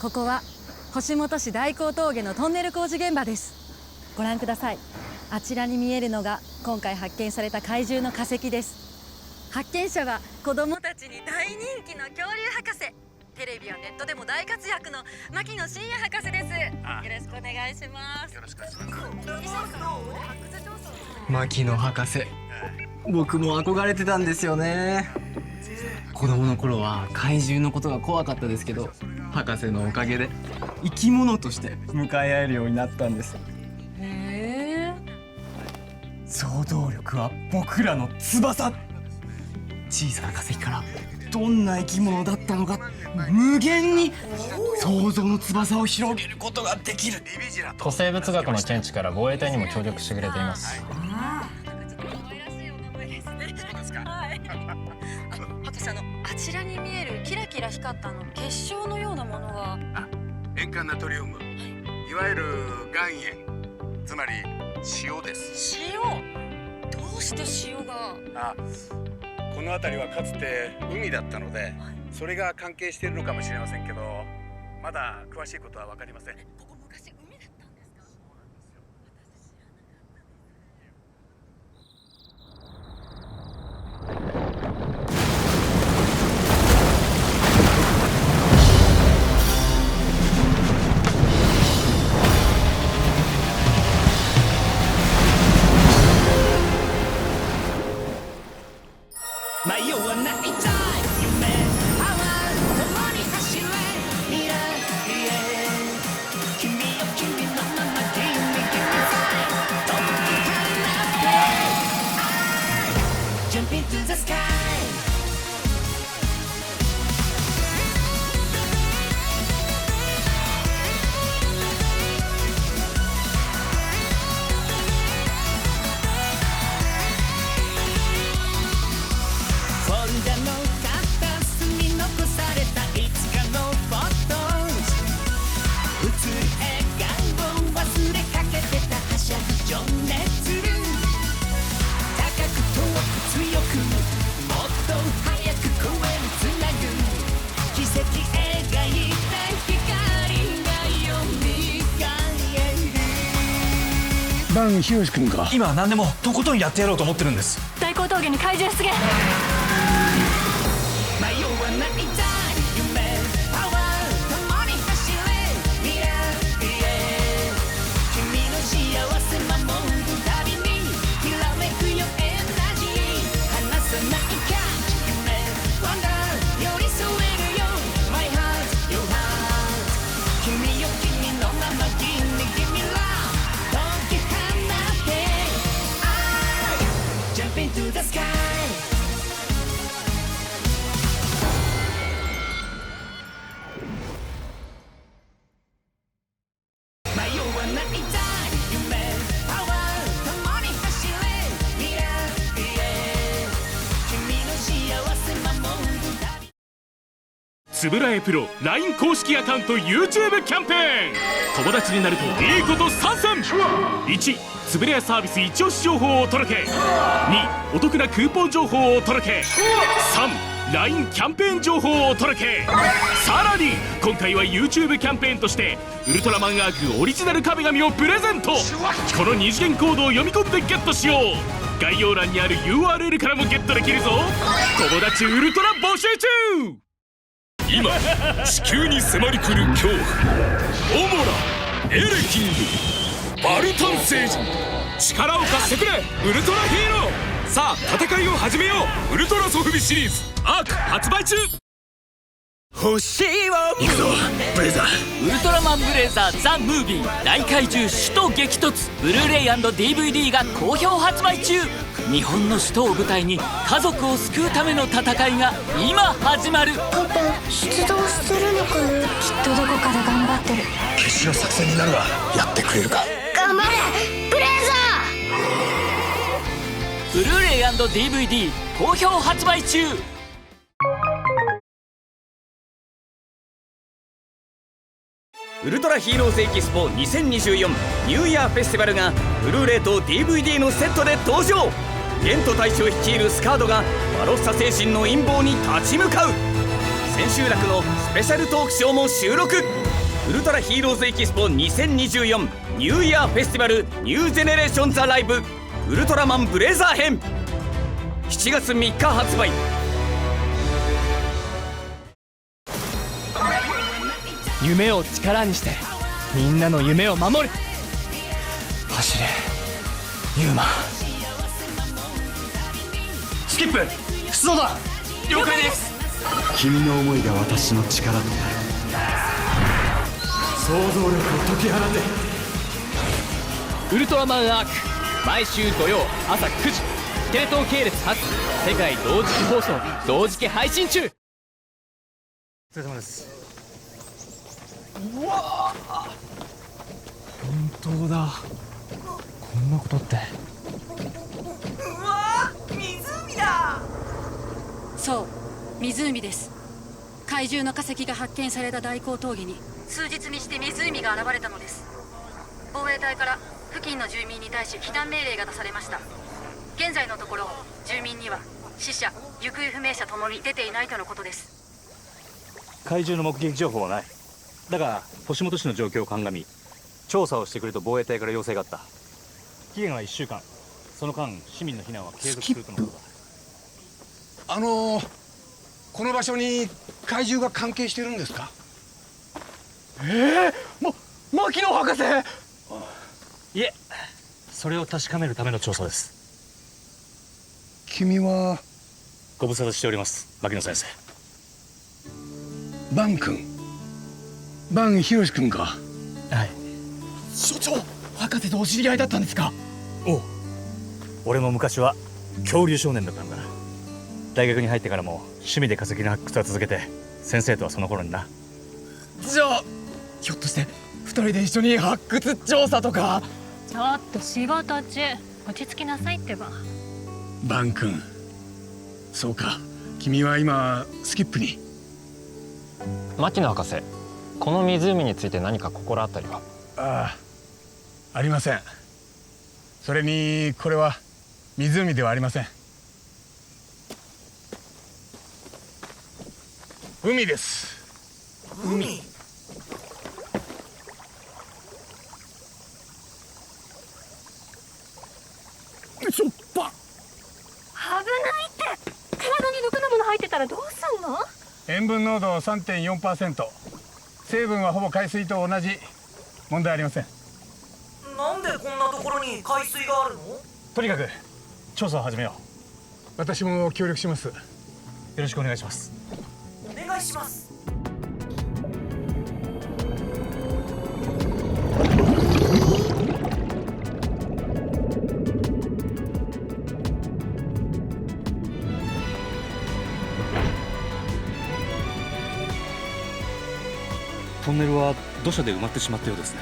ここは星本市大高峠のトンネル工事現場です。ご覧ください。あちらに見えるのが今回発見された怪獣の化石です。発見者は子どもたちに大人気の恐竜博士、テレビやネットでも大活躍の牧野真也博士です。よろしくお願いします。よろしくお願いします。牧野博士、僕も憧れてたんですよね。子供の頃は怪獣のことが怖かったですけど、博士のおかげで生き物として向かい合えるようになったんです。へえ。想像力は僕らの翼。小さな化石からどんな生き物だったのか無限に想像の翼を広げることができる。古生物学の見地から防衛隊にも協力してくれています。博士、あちらに見えるキラキラ光った結晶のようなものは塩化ナトリウム、いわゆる岩塩、つまり塩です。塩？どうして塩が？この辺りはかつて海だったので、それが関係しているのかもしれませんけど、まだ詳しいことは分かりません。ここ昔海だったんですか？迷わないたい夢、パワー共に走れ未来へ。君よ君のまま Give me fire、 飛び放って Jump into the sky。バン・ヒロシ君か。今は何でもとことんやってやろうと思ってるんです。大高峠に怪獣出現。迷わないたい夢、パワー共に走れ未来へ。君の幸せ守るたびにきらめくよエナジー。離さないか夢、ワンダー寄り添えるよ My heart, your heart。 君よ君のまま Give me give me love、 解き放って I jump into the sky。つぶらえプロ LINE 公式アカウント YouTube キャンペーン。友達になるといいこと参戦。1、つぶらやサービス一押し情報をお届け。2、お得なクーポン情報をお届け。3、LINE キャンペーン情報をお届け。さらに今回は YouTube キャンペーンとしてウルトラマンアークオリジナル壁紙をプレゼント。この二次元コードを読み込んでゲットしよう。概要欄にある URL からもゲットできるぞ。友達ウルトラ募集中。今地球に迫り来る恐怖、オモラ、エレキング、バルタン星人、力を貸してくれウルトラヒーロー。さあ戦いを始めよう。ウルトラソフビシリーズアーク発売中。星を行くぞブレザー。ウルトラマンブレイザーザ・ムービー大怪獣首都激突ブルーレイ&DVD が好評発売中。日本の首都を舞台に家族を救うための戦いが今始まる。パパ出動してるのかな。きっとどこかで頑張ってる。決死の作戦になるがやってくれるか。頑張れブレイザー。ブルーレイ&DVD 好評発売中。ウルトラヒーローズエキスポ2024ニューイヤーフェスティバルがブルーレイと DVD のセットで登場。ゲント大将率いるスカードがバロッサ星人の陰謀に立ち向かう。千秋楽のスペシャルトークショーも収録。ウルトラヒーローズエキスポ2024ニューイヤーフェスティバルニュージェネレーションザライブウルトラマンブレザー編7月3日発売。夢を力にしてみんなの夢を守る。走れユーマ。スキップ出動だ。了解です。君の思いが私の力となる。想像力を解き放て。ウルトラマンアーク毎週土曜朝9時テレ東系列初世界同時期放送同時期配信中。お疲れ様です。うわー、本当だ。こんなことって。うわー、湖だ。そう、湖です。怪獣の化石が発見された大光峠に数日にして湖が現れたのです。防衛隊から付近の住民に対し避難命令が出されました。現在のところ住民には死者行方不明者ともに出ていないとのことです。怪獣の目撃情報はない。だが星本市の状況を鑑み調査をしてくれと防衛隊から要請があった。期限は1週間。その間市民の避難は継続するとのことだ。この場所に怪獣が関係してるんですか？牧野博士。いえ、それを確かめるための調査です。君はご無沙汰しております、牧野先生。バン君、バンヒロシ君か。はい。所長、博士とお知り合いだったんですか？おう、俺も昔は恐竜少年だったんだ。大学に入ってからも趣味で化石の発掘は続けて、先生とはその頃にな。じゃあひょっとして2人で一緒に発掘調査とか？ちょっと仕事中、落ち着きなさいってば。バン君、そうか、君は今スキップに。牧野博士、この湖について何か心当たりは？ありません。それにこれは湖ではありません。海です。海。しょっぱ。危ないって。体に毒なもの入ってたらどうすんの？塩分濃度 3.4%。成分はほぼ海水と同じ。問題ありません。なんでこんなところに海水があるの？とにかく調査を始めよう。私も協力します。よろしくお願いします。お願いします。トンネルは土砂で埋まってしまったようですね。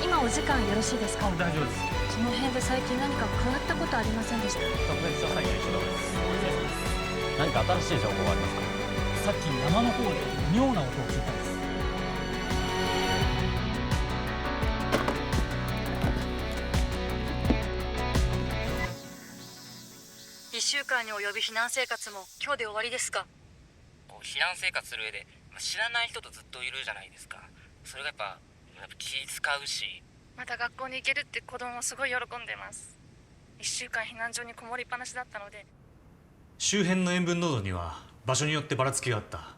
今お時間よろしいですか？大丈夫です。その辺で最近何か変わったことありませんでした？特別調査員の石田です。何か新しい情報はありますか？さっき山の方で妙な音を聞いたんです。1週間に及ぶ避難生活も今日で終わりですか？避難生活する上で知らない人とずっといるじゃないですか。それがやっぱ気使うし。また学校に行けるって子供もすごい喜んでます。1週間避難所にこもりっぱなしだったので。周辺の塩分濃度には場所によってばらつきがあった。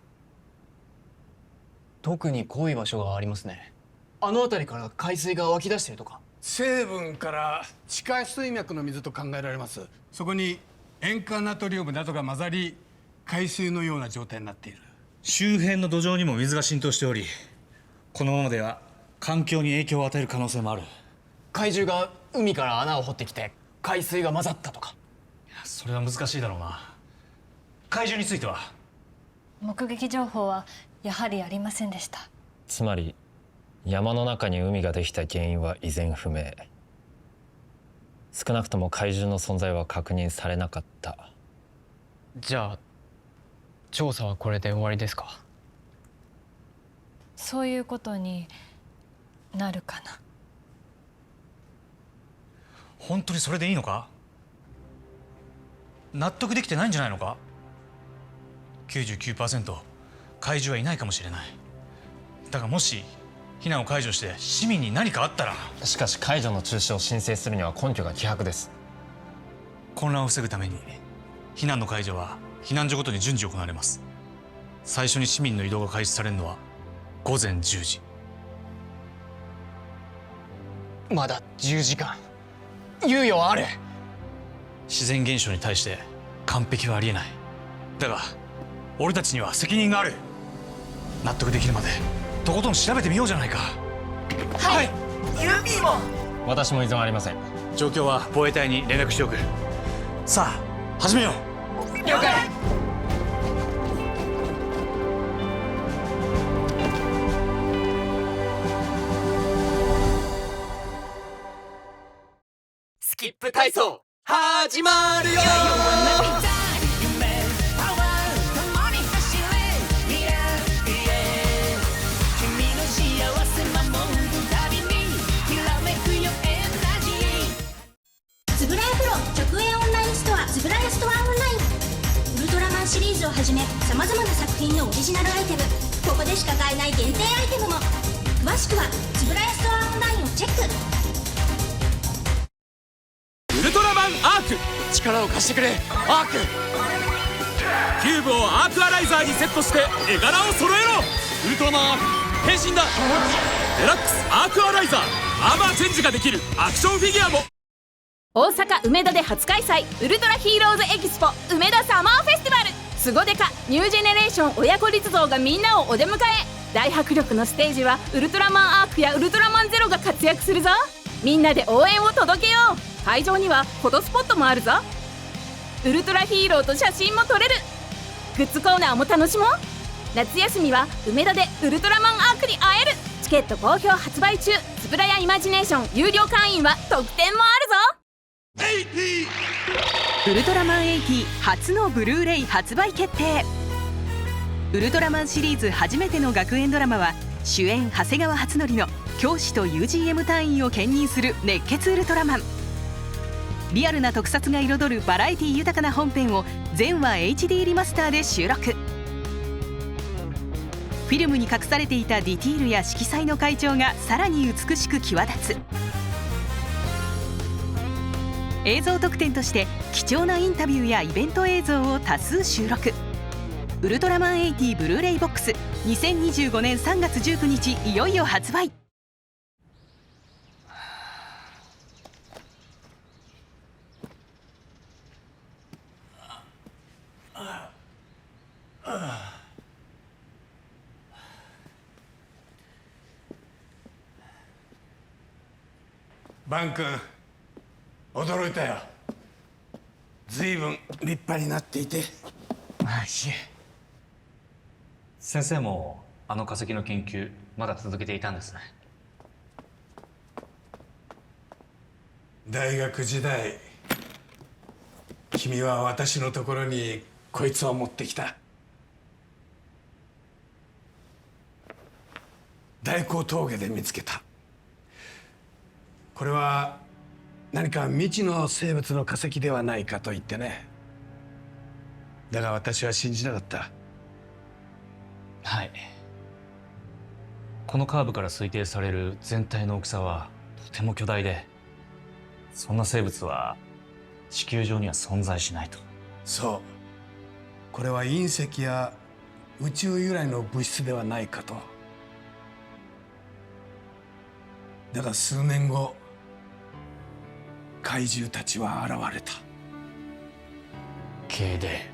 特に濃い場所がありますね。あの辺りから海水が湧き出してるとか。成分から地下水脈の水と考えられます。そこに塩化ナトリウムなどが混ざり海水のような状態になっている。周辺の土壌にも水が浸透しており、このままでは環境に影響を与える可能性もある。怪獣が海から穴を掘ってきて海水が混ざったとか。いや、それは難しいだろうな。怪獣については？目撃情報はやはりありませんでした。つまり山の中に海ができた原因は依然不明。少なくとも怪獣の存在は確認されなかった。じゃあ調査はこれで終わりですか？そういうことになるかな。本当にそれでいいのか？納得できてないんじゃないのか？ 99% 怪獣はいないかもしれない。だがもし避難を解除して市民に何かあったら。しかし解除の中止を申請するには根拠が希薄です。混乱を防ぐために避難の解除は避難所ごとに順次行われます。最初に市民の移動が開始されるのは午前10時。まだ10時間猶予はある。自然現象に対して完璧はありえない。だが俺たちには責任がある。納得できるまでとことん調べてみようじゃないか。はい、ユーピーも。私も依存ありません。状況は防衛隊に連絡しておく。さあ始めよう。了解。スキップ体操始まるよ。つぶらやプロ直営オンラインストアつぶらやストアオンライン。ウルトラマンシリーズをはじめさまざまな作品のオリジナルアイテム、ここでしか買えない限定アイテムも。詳しくはつぶらやストアオンラインをチェック。ウルトラマンアーク、力を貸してくれアーク。キューブをアークアライザーにセットして絵柄を揃えろ。ウルトラマンアーク変身だ。デラックスアークアライザー、アーマーチェンジができるアクションフィギュアも。大阪梅田で初開催ウルトラヒーローズエキスポ梅田サマーフェスティバル。スゴデカニュージェネレーション親子立像がみんなをお出迎え。大迫力のステージはウルトラマンアークやウルトラマンゼロが活躍するぞ。みんなで応援を届けよう。会場にはフォトスポットもあるぞ。ウルトラヒーローと写真も撮れる。グッズコーナーも楽しもう。夏休みは梅田でウルトラマンアークに会える。チケット好評発売中。つぶらやイマジネーション有料会員は特典もあるぞ。ウルトラマン80初のブルーレイ発売決定。ウルトラマンシリーズ初めての学園ドラマは主演長谷川初典の教師と UGM 隊員を兼任する熱血ウルトラマン。リアルな特撮が彩るバラエティ豊かな本編を全話 HD リマスターで収録。フィルムに隠されていたディティールや色彩の階調がさらに美しく際立つ。映像特典として貴重なインタビューやイベント映像を多数収録。ウルトラマン80ブルーレイボックス2025年3月19日いよいよ発売。バン君、驚いたよ。随分立派になっていて。はい。先生もあの化石の研究まだ続けていたんですね。大学時代、君は私のところにこいつを持ってきた。大甲峠で見つけた。これは何か未知の生物の化石ではないかと言ってね。だが私は信じなかった。はい。このカーブから推定される全体の大きさはとても巨大で、そんな生物は地球上には存在しないと。そう。これは隕石や宇宙由来の物質ではないかと。だが数年後、怪獣たちは現れた。敬礼。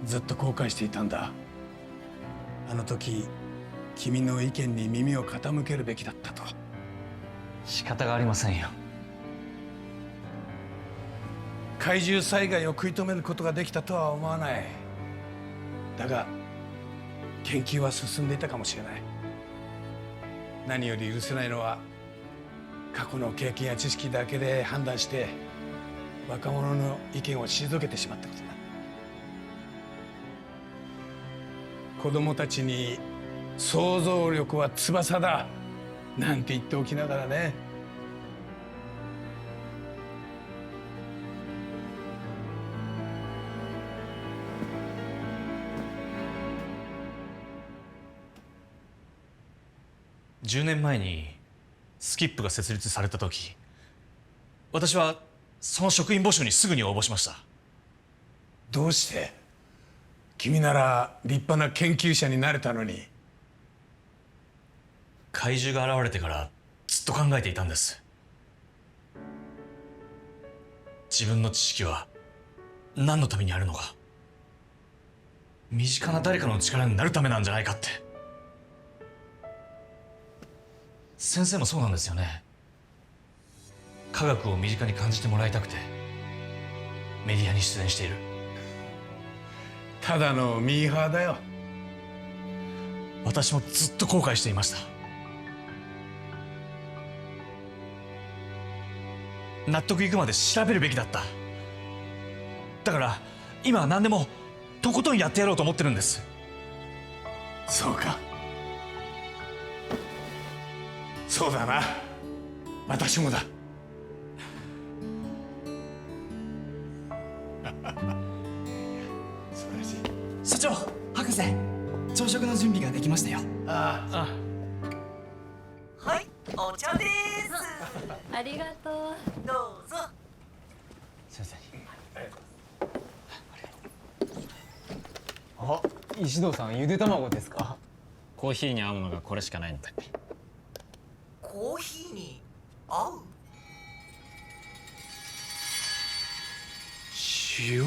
ずっと後悔していたんだ。あの時君の意見に耳を傾けるべきだったと。仕方がありませんよ。怪獣災害を食い止めることができたとは思わない。だが研究は進んでいたかもしれない。何より許せないのは過去の経験や知識だけで判断して若者の意見を退けてしまったことだ。子供たちに想像力は翼だ。なんて言っておきながらね。10年前にスキップが設立された時、私はその職員募集にすぐに応募しました。どうして？君なら立派な研究者になれたのに。怪獣が現れてからずっと考えていたんです。自分の知識は何のためにあるのか、身近な誰かの力になるためなんじゃないかって。先生もそうなんですよね。科学を身近に感じてもらいたくてメディアに出演している。ただのミーハーだよ。私もずっと後悔していました。納得いくまで調べるべきだった。だから今は何でもとことんやってやろうと思ってるんです。そうか。そうだな。私もだ。素晴らしい。社長、博士、朝食の準備ができましたよ。ああ。はい、お茶です。ありがとう。どうぞ。先生。あ、石堂さん、ゆで卵ですか？コーヒーに合うものがこれしかないので。コーヒーに合う？塩。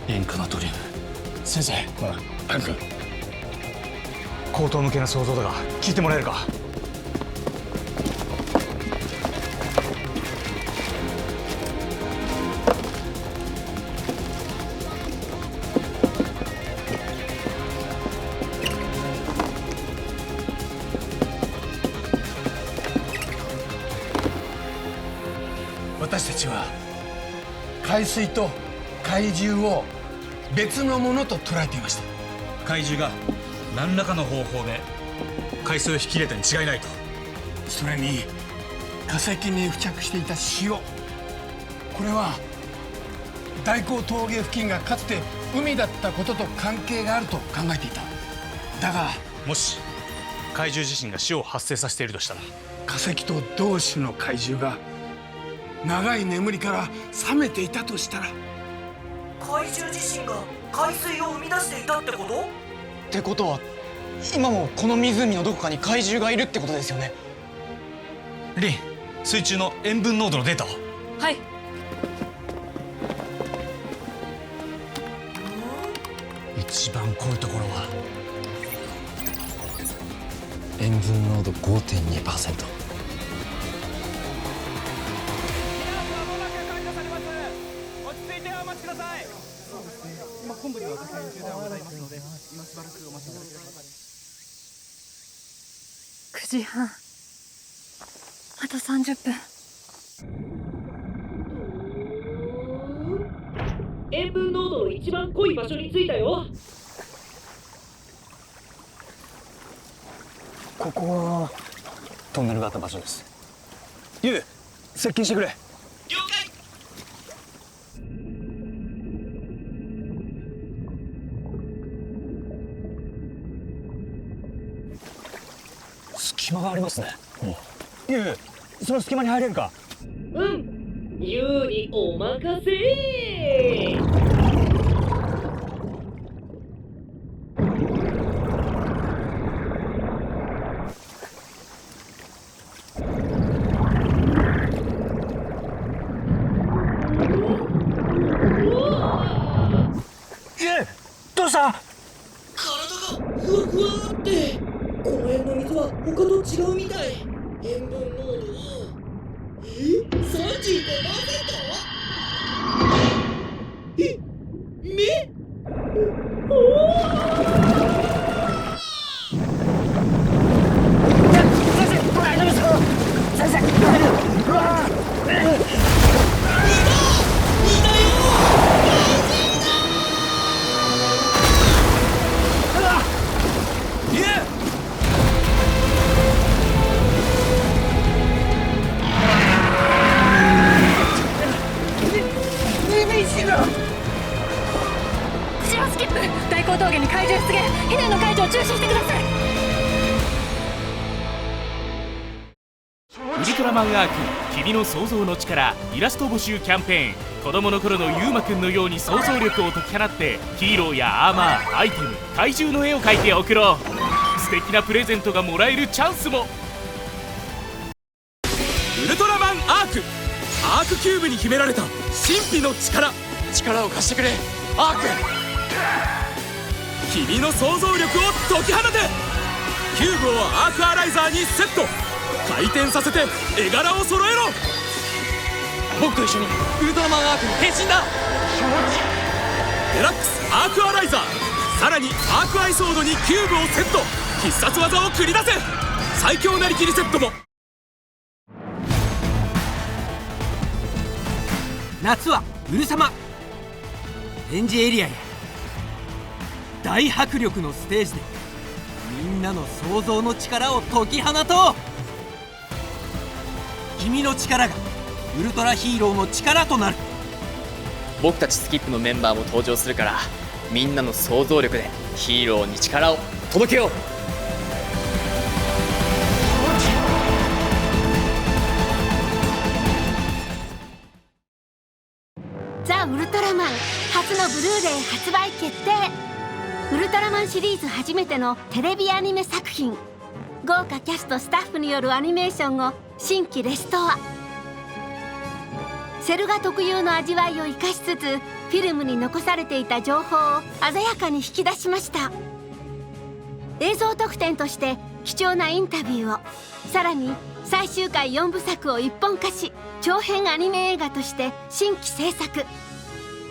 インクのドリーム。先生、アン君。口頭向けな想像だが聞いてもらえるか？私たちは海水と怪獣を別のものと捉えていました。怪獣が何らかの方法で海水を引き入れたに違いないと。それに化石に付着していた塩、これは大江峠付近がかつて海だったことと関係があると考えていた。だがもし怪獣自身が塩を発生させているとしたら、化石と同種の怪獣が長い眠りから覚めていたとしたら、怪獣自身が海水を生み出していたってこと？ってことは、今もこの湖のどこかに怪獣がいるってことですよね。リン、水中の塩分濃度のデータを。はい。一番濃いところは塩分濃度 5.2%。本部には確認中ではございますので、今しばらくお待ちいただければ。9時半。あと30分。塩分濃度の一番濃い場所に着いたよ。ここはトンネルがあった場所です。ユウ、接近してくれ。了解。隙間がありますね。ユウ、その隙間に入れるか？うん、ユウにお任せ。どうした？体がふわふわって。この辺の水は他と違うみたい。塩分濃度は35%？ 目？死ぬ。後ろスキップ、大高峠に怪獣出現。避難の解除を中止してください。ウルトラマンアーク君の想像の力イラスト募集キャンペーン。子供の頃のゆうまくんのように想像力を解き放ってヒーローやアーマー、アイテム、怪獣の絵を描いて送ろう。素敵なプレゼントがもらえるチャンスも。ウルトラマンアークキューブに秘められた神秘の力を貸してくれアーク。君の想像力を解き放て。キューブをアークアライザーにセット。回転させて絵柄を揃えろ。僕と一緒にウルトラマンアークに変身だ。デラックスアークアライザー、さらにアークアイソードにキューブをセット。必殺技を繰り出せ。最強なりきりセットも。夏はウル様展示エリアや大迫力のステージでみんなの想像の力を解き放とう。君の力がウルトラヒーローの力となる。僕たちスキップのメンバーも登場するから、みんなの想像力でヒーローに力を届けよう。ザ・ウルトラマン初のブルーレイ発売決定。ウルトラマンシリーズ初めてのテレビアニメ作品。豪華キャストスタッフによるアニメーションを新規レストア。セル画特有の味わいを生かしつつ、フィルムに残されていた情報を鮮やかに引き出しました。映像特典として貴重なインタビューを、さらに最終回4部作を一本化し、長編アニメ映画として新規制作。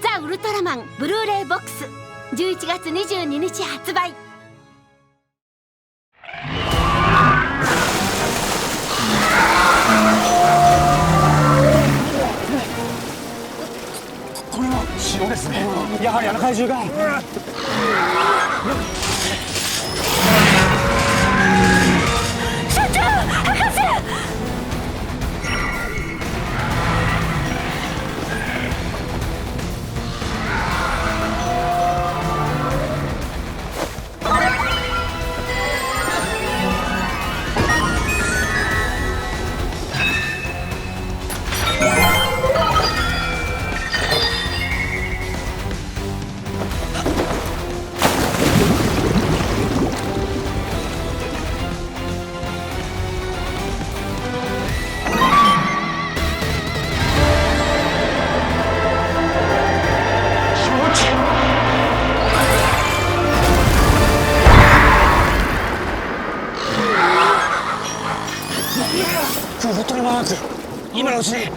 ザ・ウルトラマンブルーレイボックス11月22日発売。これは城ですね。やはりあの怪獣が。社長、博士。ウルトラマンアーク、今のうちに。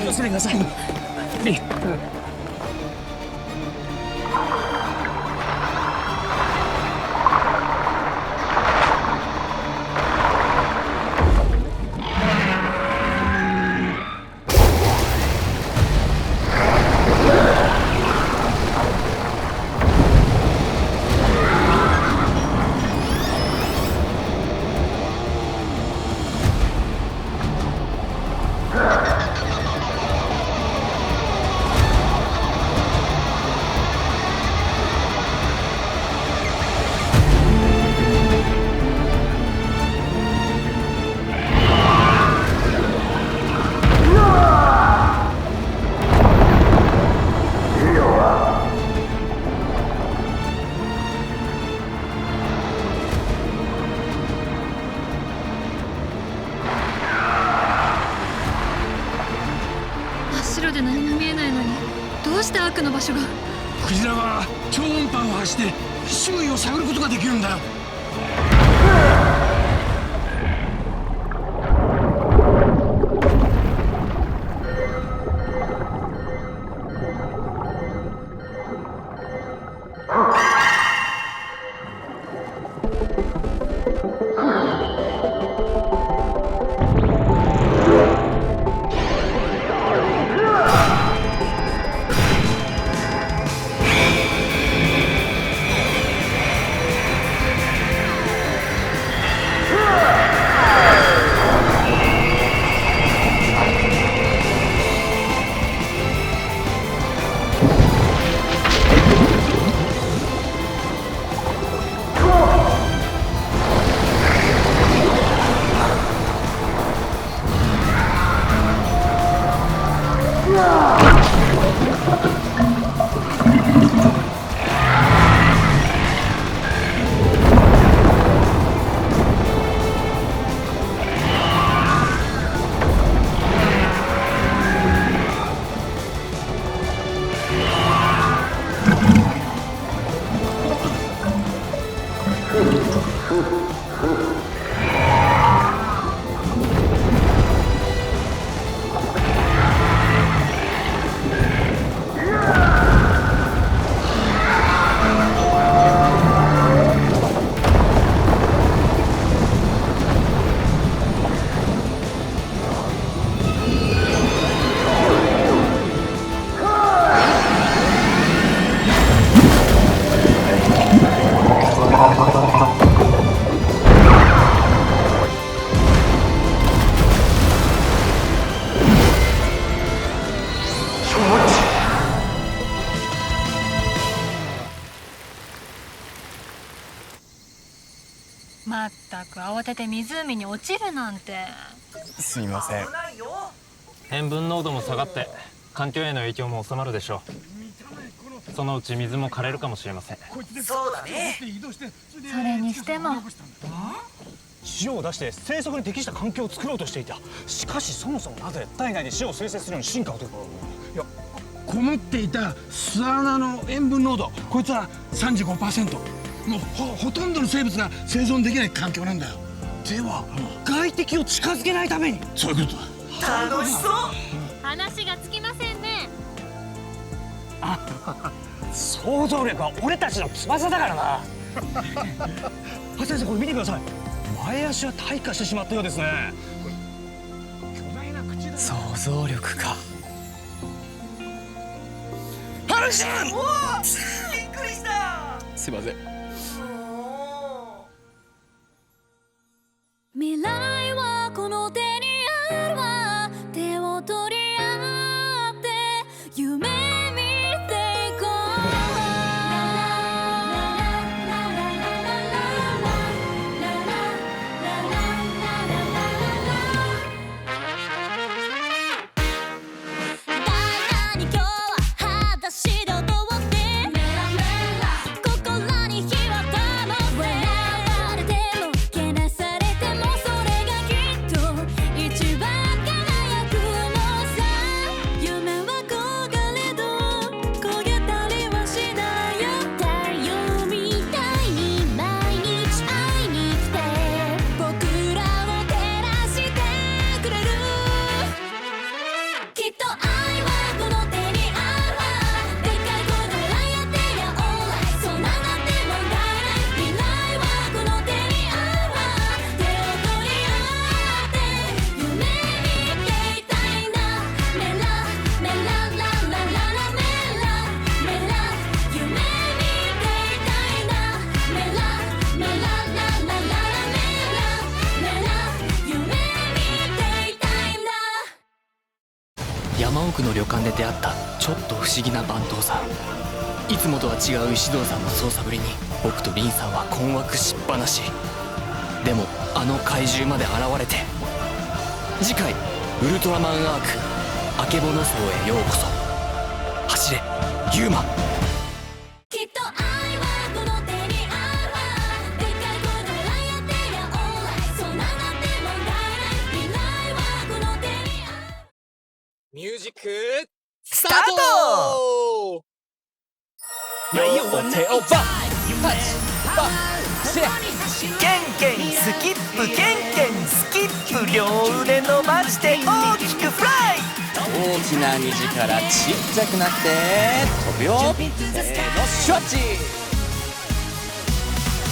忘れなさい。で何も見えないのにどうして悪の場所が。クジラは超音波を発して周囲を探ることができるんだよ。まったく慌てて湖に落ちるなんて。すみません。塩分濃度も下がって環境への影響も収まるでしょう。そのうち水も枯れるかもしれません。そうだね。それにしても塩を出して生息に適した環境を作ろうとしていた。しかしそもそもなぜ体内で塩を生成するように進化をと。いや、こもっていた巣穴の塩分濃度、こいつは 35%。もうほとんどの生物が生存できない環境なんだよ。では、外敵を近づけないために。そういうことだ。楽しそう。話がつきませんね。想像力は俺たちの翼だからな。先生、これ見てください。前足は退化してしまったようですね。想像力か。ハルシン！おお、びっくりした。すいません。未来はこの手にあるわ。手を取り合って夢見ていこう。大胆に今日は裸足で踊ってメラメラ心に火は灯れ。笑われてもけなされてもそれがきっと一番輝くのさ。夢は焦がれど焦げたりはしないよ。太陽みたいに毎日会いに来て僕らを照らしてくれる。きっと愛はこの手にあるわ。でっかい声で笑い合ってやオーライ。そんななんて問題ない。未来はこの手にあるわ。手を取り合って夢見ていたいな。メラメラララララメラメラ夢見ていたいな。メラメラララララメラメラ夢見ていたいんだ。山奥の旅館で出会ったちょっと不思議な番頭さん。いつもとは違う石堂さんの操作ぶりに僕と凛さんは困惑しっぱなし。でもあの怪獣まで現れて。次回ウルトラマンアークあけぼの荘へようこそ。走れユーマ。きっと愛はこの手にあるわ。でっかい声で笑い合ってやオーライ。そんななんて問題ない。未来はこの手にある。ミュージックスタート。両手をバッタッチバッシェケンケンスキップケンケンスキップ両腕伸ばして大きくフライ。大きな虹からちっちゃくなって飛ぶよ。せーのシュワッチ。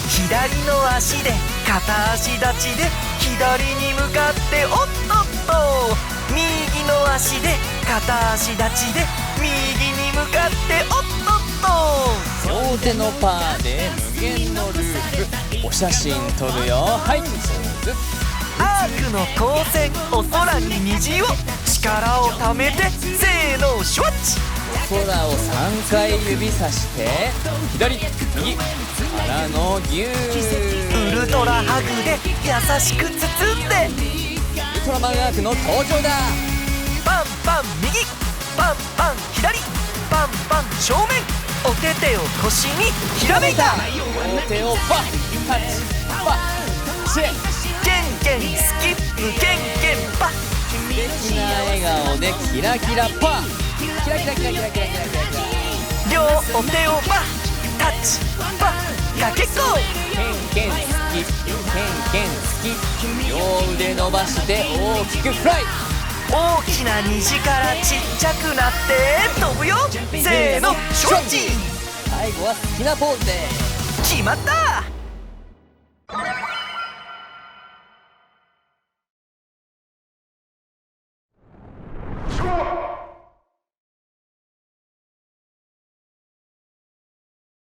左の足で片足立ちで左に向かっておっとっと。右の足で片足立ちで右に向かっておっとっと。両手のパーで無限のループ。お写真撮るよ。はいポーズ。アークの光線お空に虹を力をためてせーのシュワッチ。空を3回指さして左右からのギュー。ウルトラハグで優しく包んでウルトラマンアークの登場だ。パンパン右パンパン左パンパン正面。お手手を腰にひらめいた。両手をバッタッチバッシェケンケンスキップケンケンパ。素敵な笑顔でキラキラパー。キラキラキラキラキラキラキラキラ。両お手をバッタッチバッかけっこ。ケンケンスキップケンケンスキップ両腕伸ばして大きくフライ。大きな虹からちっちゃくなって飛ぶよ。せーのシュワッチ。最後は好きなポーズで決まった。